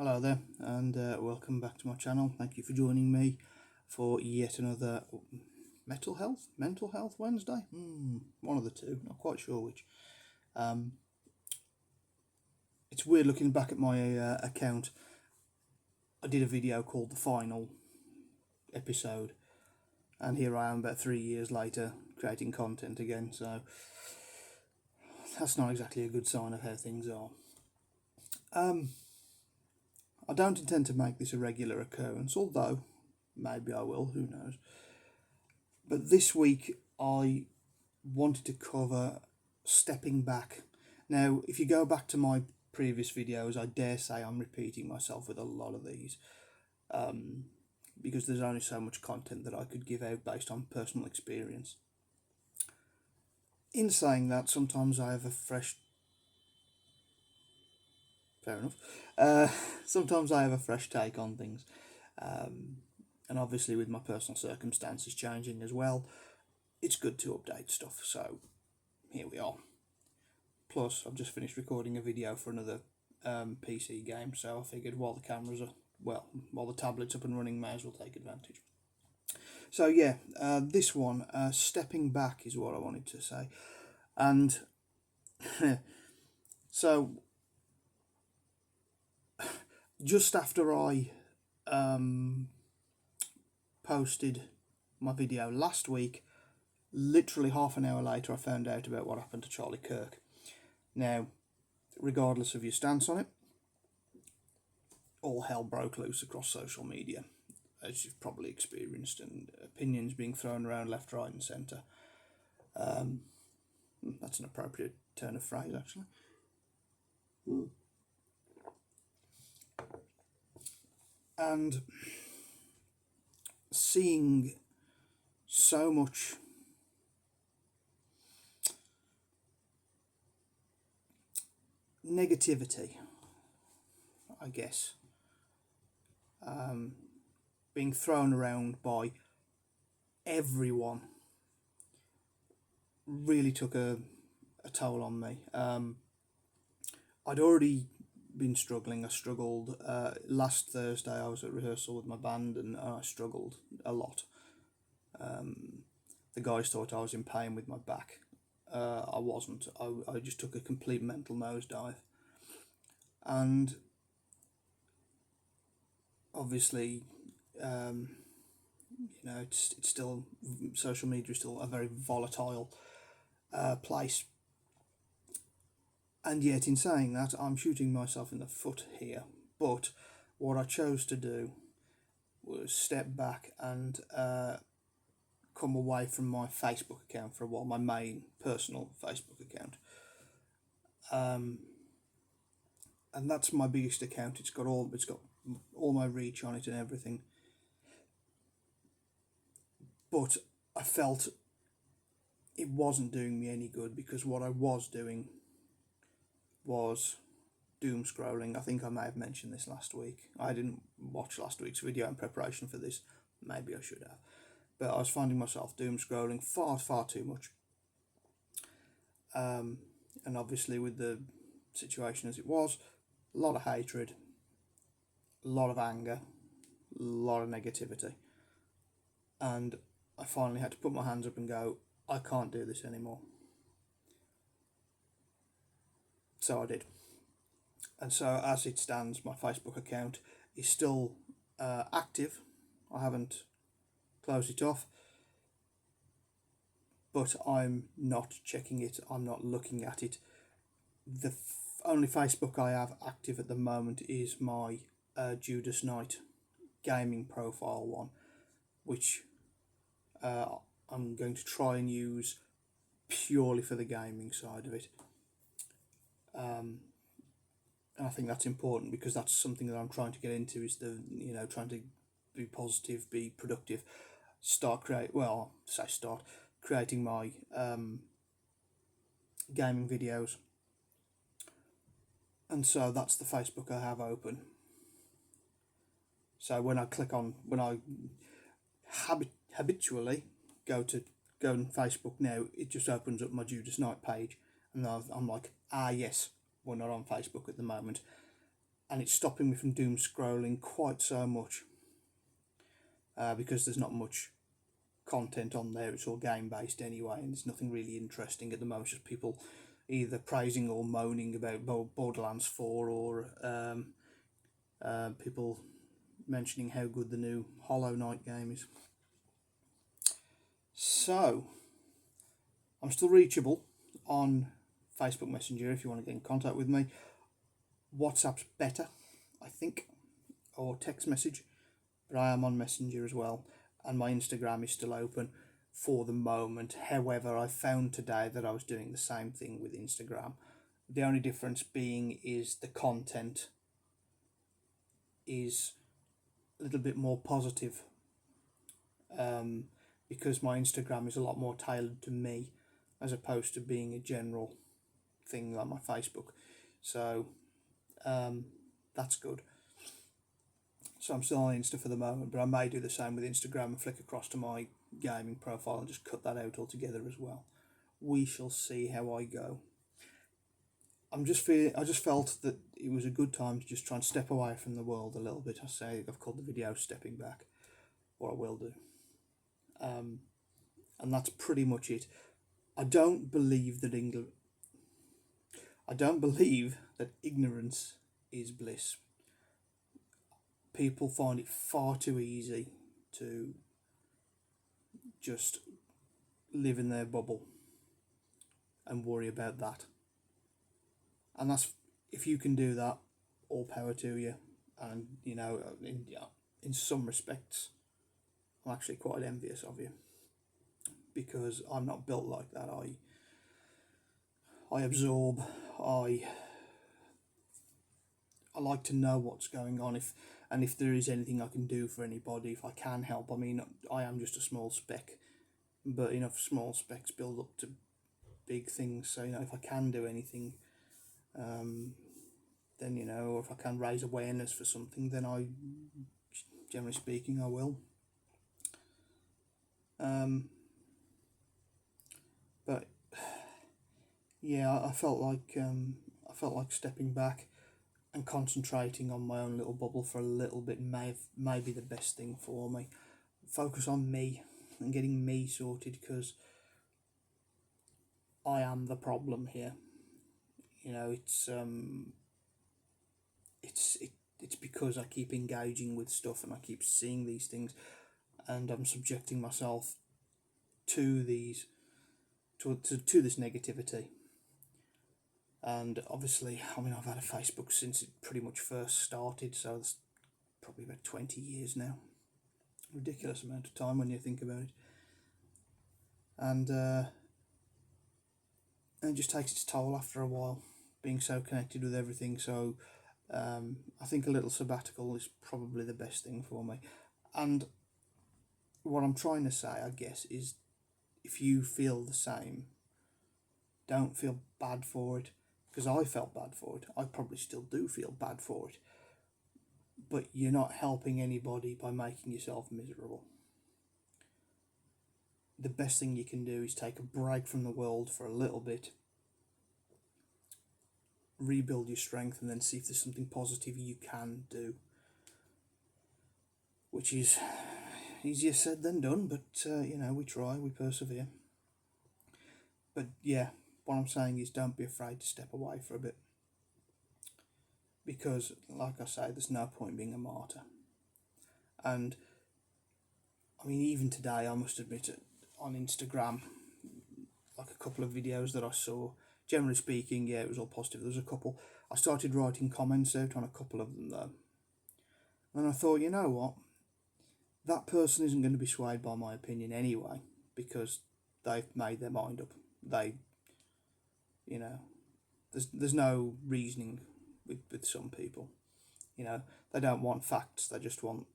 Hello there, and welcome back to my channel. Thank you for joining me for yet another mental health Wednesday. One of the two, not quite sure which. It's weird looking back at my account. I did a video called The Final Episode, and here I am about 3 years later creating content again, so that's not exactly a good sign of how things are. I don't intend to make this a regular occurrence, although maybe I will, who knows. But this week I wanted to cover stepping back. Now, if you go back to my previous videos, I dare say I'm repeating myself with a lot of these, because there's only so much content that I could give out based on personal experience. In saying that, sometimes I have a fresh sometimes I have a fresh take on things, and obviously with my personal circumstances changing as well, it's good to update stuff. So here we are. Plus, I've just finished recording a video for another PC game, so I figured while the tablet's up and running, may as well take advantage. So yeah, this one, stepping back, is what I wanted to say, and so just after I posted my video last week, literally half an hour later, I found out about what happened to Charlie Kirk. Now, regardless of your stance on it, all hell broke loose across social media, as you've probably experienced, and opinions being thrown around left, right, and centre. That's an appropriate turn of phrase, actually. And seeing so much negativity, I guess, being thrown around by everyone, really took a toll on me. I'd already been struggling. I struggled last Thursday. I was at rehearsal with my band, and I struggled a lot. The guys thought I was in pain with my back. I wasn't. I just took a complete mental nosedive, and obviously, it's still, social media is still a very volatile place. And yet, in saying that, I'm shooting myself in the foot here. But what I chose to do was step back and come away from my Facebook account for a while, my main personal Facebook account. And that's my biggest account. It's got all my reach on it and everything. But I felt it wasn't doing me any good, because what I was doing was doom scrolling. I think I may have mentioned this last week. I didn't watch last week's video in preparation for this. Maybe I should have. But I was finding myself doom scrolling far too much. And obviously, with the situation as it was, a lot of hatred, a lot of anger, a lot of negativity. And I finally had to put my hands up and go, I can't do this anymore. So I did. And so as it stands, my Facebook account is still active. I haven't closed it off, but I'm not checking it. I'm not looking at it. The only Facebook I have active at the moment is my Judas Knight gaming profile one, which I'm going to try and use purely for the gaming side of it. And I think that's important, because that's something that I'm trying to get into, is trying to be positive, be productive, creating my gaming videos. And so that's the Facebook I have open. So when I habitually go on Facebook now, it just opens up my Judas Knight page, and I'm like, yes, we're not on Facebook at the moment. and it's stopping me from doom scrolling quite so much, because there's not much content on there. It's all game based anyway, and there's nothing really interesting at the moment. It's just people either praising or moaning about Borderlands 4, or people mentioning how good the new Hollow Knight game is. So I'm still reachable on Facebook Messenger if you want to get in contact with me. WhatsApp's better, I think, or text message, but I am on Messenger as well, and my Instagram is still open for the moment. However, I found today that I was doing the same thing with Instagram. The only difference being is the content is a little bit more positive, because my Instagram is a lot more tailored to me as opposed to being a general thing like my Facebook. So that's good. So I'm still on Insta for the moment, but I may do the same with Instagram and flick across to my gaming profile and just cut that out altogether as well. We shall see how I go. I just felt that it was a good time to just try and step away from the world a little bit. I've called the video stepping back, or I will do. And that's pretty much it. I don't believe that ignorance is bliss. People find it far too easy to just live in their bubble and worry about that. And that's, if you can do that, all power to you. And in some respects, I'm actually quite envious of you, because I'm not built like that. I absorb. I like to know what's going on, if there is anything I can do for anybody, if I can help. I mean, I am just a small speck, but enough small specks build up to big things. So if I can do anything, then or if I can raise awareness for something, then generally speaking, I will. But yeah, I felt like stepping back and concentrating on my own little bubble for a little bit may be the best thing for me. Focus on me and getting me sorted, because I am the problem here. It's because I keep engaging with stuff and I keep seeing these things, and I'm subjecting myself to these to this negativity. And obviously, I've had a Facebook since it pretty much first started, so it's probably about 20 years now. Ridiculous amount of time when you think about it. And it just takes its toll after a while, being so connected with everything. So I think a little sabbatical is probably the best thing for me. And what I'm trying to say, I guess, is if you feel the same, don't feel bad for it, because I felt bad for it. I probably still do feel bad for it. But you're not helping anybody by making yourself miserable. The best thing you can do is take a break from the world for a little bit, rebuild your strength, and then see if there's something positive you can do. Which is easier said than done, but we try, we persevere. But yeah, what I'm saying is, don't be afraid to step away for a bit, because like I say, there's no point being a martyr. And even today, I must admit, on Instagram, like a couple of videos that I saw, generally speaking, yeah, it was all positive. There was a couple, I started writing comments out on a couple of them though, and I thought, you know what, that person isn't going to be swayed by my opinion anyway, because they've made their mind up. There's no reasoning with some people. They don't want facts. They just want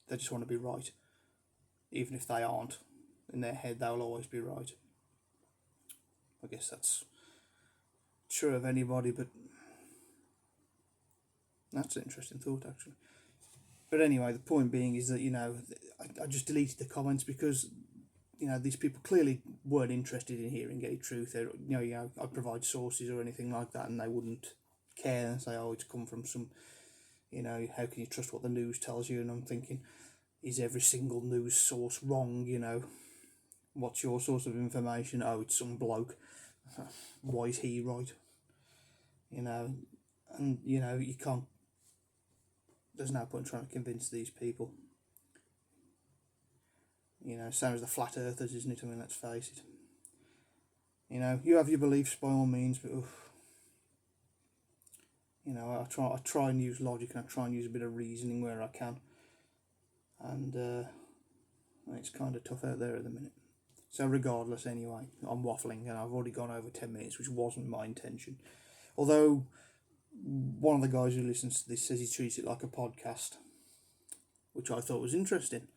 to be right, even if they aren't. In their head, they'll always be right. I guess that's true of anybody, but that's an interesting thought, actually. But anyway, the point being is that I just deleted the comments, because these people clearly weren't interested in hearing any truth. I provide sources or anything like that, and they wouldn't care and say, oh, it's come from some, how can you trust what the news tells you? And I'm thinking, is every single news source wrong? What's your source of information? Oh, it's some bloke. Why is he right? And you can't. There's no point trying to convince these people. Same as the flat earthers, isn't it? I mean, let's face it. You have your beliefs by all means, but I try and use logic, and I try and use a bit of reasoning where I can. And it's kind of tough out there at the minute. So regardless, anyway, I'm waffling, and I've already gone over 10 minutes, which wasn't my intention. Although one of the guys who listens to this says he treats it like a podcast, which I thought was interesting.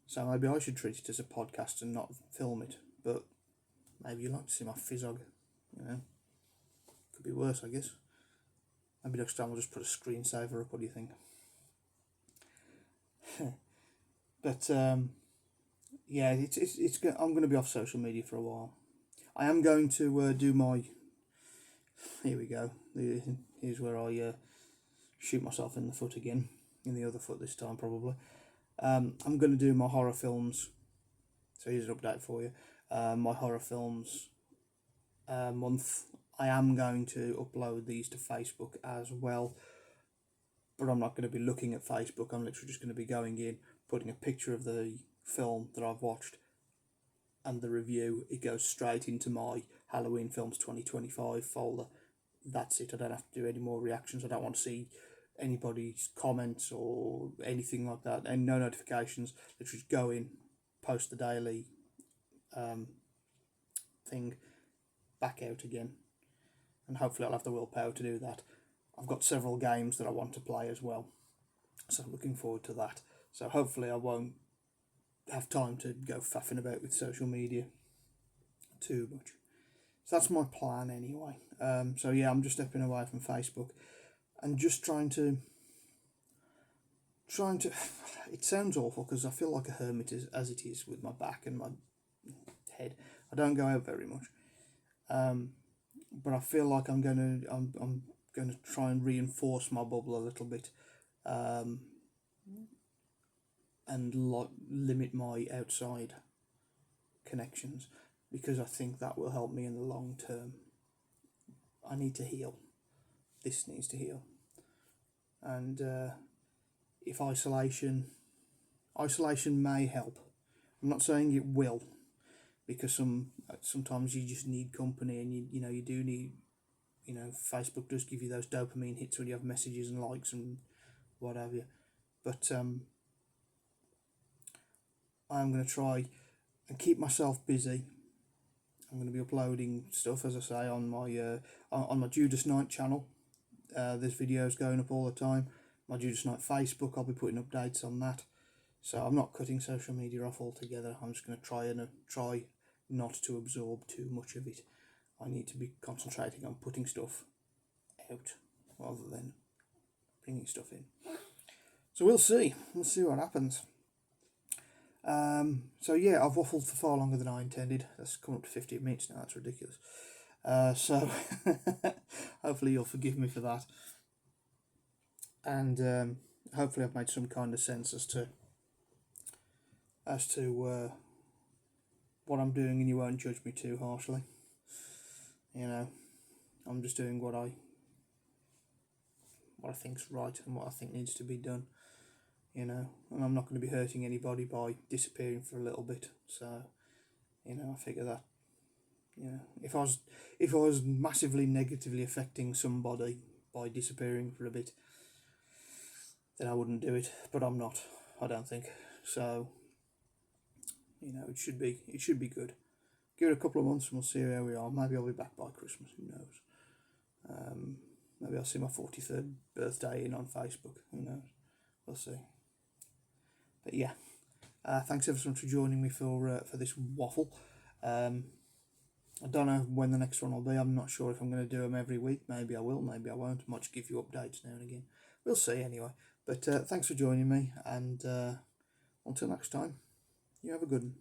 So maybe I should treat it as a podcast and not film it. But maybe you like to see my fizzog, Could be worse, I guess. Maybe next time I'll just put a screensaver up. What do you think? But yeah, it's I'm going to be off social media for a while. I am going to do my. Here we go. Here's where I shoot myself in the foot again. In the other foot this time, probably. I'm going to do my horror films. So here's an update for you. My horror films month. I am going to upload these to Facebook as well. But I'm not going to be looking at Facebook. I'm literally just going to be going in, putting a picture of the film that I've watched and the review. It goes straight into my Halloween Films 2025 folder. That's it. I don't have to do any more reactions. I don't want to see anybody's comments or anything like that, and no notifications. Literally just go in, post the daily thing, back out again, and hopefully I'll have the willpower to do that. I've got several games that I want to play as well, so I'm looking forward to that. So hopefully I won't have time to go faffing about with social media too much. So that's my plan anyway. So yeah, I'm just stepping away from Facebook and just trying to. It sounds awful because I feel like a hermit as it is with my back and my head. I don't go out very much, but I feel like I'm gonna try and reinforce my bubble a little bit, and limit my outside connections, because I think that will help me in the long term. I need to heal. This needs to heal, and if isolation may help. I'm not saying it will, because sometimes you just need company, and you do need, Facebook does give you those dopamine hits when you have messages and likes and what have you. But I'm going to try and keep myself busy. I'm going to be uploading stuff, as I say, on my Judas Knight channel. There's videos going up all the time. My Judas Knight Facebook, I'll be putting updates on that. So I'm not cutting social media off altogether. I'm just going to try not to absorb too much of it. I need to be concentrating on putting stuff out rather than bringing stuff in. So we'll see. We'll see what happens. So yeah, I've waffled for far longer than I intended. That's come up to 15 minutes now. That's ridiculous. So hopefully you'll forgive me for that. And hopefully I've made some kind of sense as to what I'm doing, and you won't judge me too harshly. I'm just doing what I think's right and what I think needs to be done. And I'm not going to be hurting anybody by disappearing for a little bit. So, I figure that, if I was massively negatively affecting somebody by disappearing for a bit, then I wouldn't do it. But I'm not. I don't think so. It should be good. Give it a couple of months and we'll see where we are. Maybe I'll be back by Christmas. Who knows? Maybe I'll see my 43rd birthday in on Facebook. Who knows? We'll see. But yeah, thanks ever so much for joining me for this waffle. I don't know when the next one will be. I'm not sure if I'm going to do them every week. Maybe I will, maybe I won't. I might just give you updates now and again. We'll see anyway. But thanks for joining me, and until next time, you have a good one.